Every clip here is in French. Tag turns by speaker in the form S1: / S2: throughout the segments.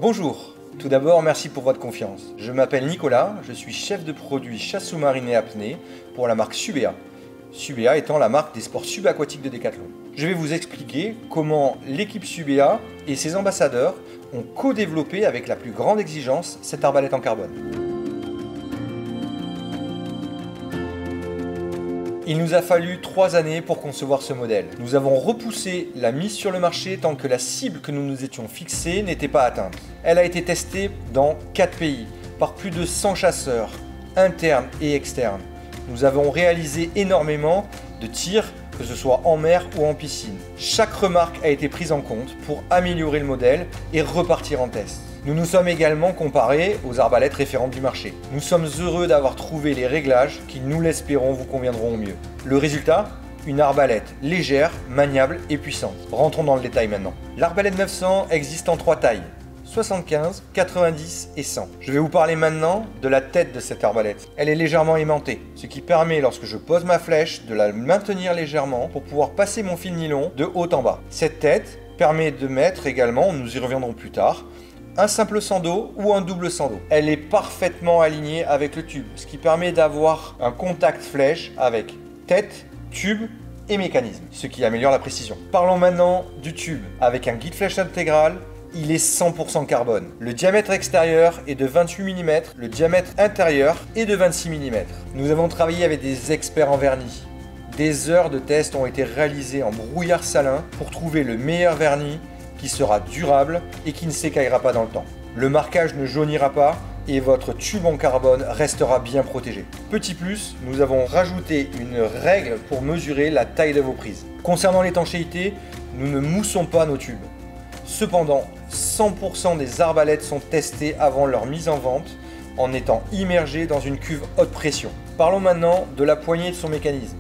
S1: Bonjour, tout d'abord merci pour votre confiance. Je m'appelle Nicolas, je suis chef de produit chasse sous-marine et apnée pour la marque Subea. Subea étant la marque des sports subaquatiques de Decathlon. Je vais vous expliquer comment l'équipe Subea et ses ambassadeurs ont co-développé avec la plus grande exigence cette arbalète en carbone. Il nous a fallu 3 années pour concevoir ce modèle. Nous avons repoussé la mise sur le marché tant que la cible que nous nous étions fixée n'était pas atteinte. Elle a été testée dans 4 pays, par plus de 100 chasseurs, internes et externes. Nous avons réalisé énormément de tirs, que ce soit en mer ou en piscine. Chaque remarque a été prise en compte pour améliorer le modèle et repartir en test. Nous nous sommes également comparés aux arbalètes référentes du marché. Nous sommes heureux d'avoir trouvé les réglages qui, nous l'espérons, vous conviendront au mieux. Le résultat ? Une arbalète légère, maniable et puissante. Rentrons dans le détail maintenant. L'arbalète 900 existe en 3 tailles. 75, 90 et 100. Je vais vous parler maintenant de la tête de cette arbalète. Elle est légèrement aimantée, ce qui permet lorsque je pose ma flèche de la maintenir légèrement pour pouvoir passer mon fil nylon de haut en bas. Cette tête permet de mettre également, nous y reviendrons plus tard, un simple sando ou un double sando. Elle est parfaitement alignée avec le tube, ce qui permet d'avoir un contact flèche avec tête, tube et mécanisme, ce qui améliore la précision. Parlons maintenant du tube. Avec un guide flèche intégral, il est 100% carbone. Le diamètre extérieur est de 28 mm, le diamètre intérieur est de 26 mm. Nous avons travaillé avec des experts en vernis. Des heures de tests ont été réalisées en brouillard salin pour trouver le meilleur vernis qui sera durable et qui ne s'écaillera pas dans le temps. Le marquage ne jaunira pas et votre tube en carbone restera bien protégé. Petit plus, nous avons rajouté une règle pour mesurer la taille de vos prises. Concernant l'étanchéité, nous ne moussons pas nos tubes. Cependant, 100% des arbalètes sont testées avant leur mise en vente en étant immergées dans une cuve haute pression. Parlons maintenant de la poignée et de son mécanisme.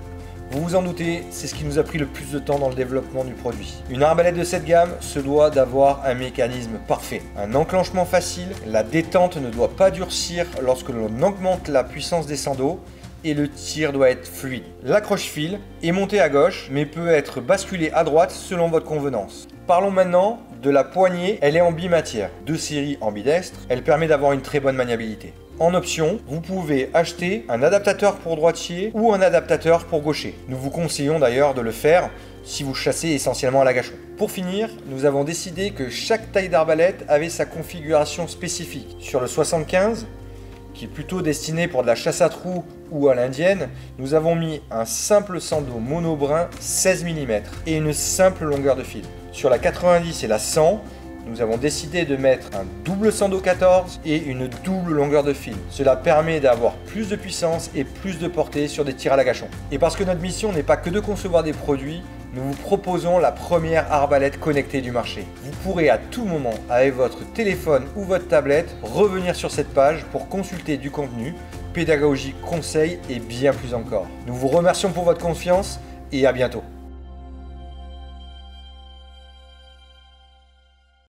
S1: Vous vous en doutez, c'est ce qui nous a pris le plus de temps dans le développement du produit. Une arbalète de cette gamme se doit d'avoir un mécanisme parfait. Un enclenchement facile, la détente ne doit pas durcir lorsque l'on augmente la puissance des sandos et le tir doit être fluide. L'accroche-fil est monté à gauche mais peut être basculé à droite selon votre convenance. Parlons maintenant de la poignée, elle est en bimatière, de série ambidestre, elle permet d'avoir une très bonne maniabilité. En option, vous pouvez acheter un adaptateur pour droitier ou un adaptateur pour gaucher. Nous vous conseillons d'ailleurs de le faire si vous chassez essentiellement à l'agachon. Pour finir, nous avons décidé que chaque taille d'arbalète avait sa configuration spécifique. Sur le 75, qui est plutôt destiné pour de la chasse à trous ou à l'indienne, nous avons mis un simple sando monobrun 16 mm et une simple longueur de fil. Sur la 90 et la 100, nous avons décidé de mettre un double sando 14 et une double longueur de fil. Cela permet d'avoir plus de puissance et plus de portée sur des tirs à l'agachon. Et parce que notre mission n'est pas que de concevoir des produits, nous vous proposons la première arbalète connectée du marché. Vous pourrez à tout moment, avec votre téléphone ou votre tablette, revenir sur cette page pour consulter du contenu, pédagogie, conseils et bien plus encore. Nous vous remercions pour votre confiance et à bientôt.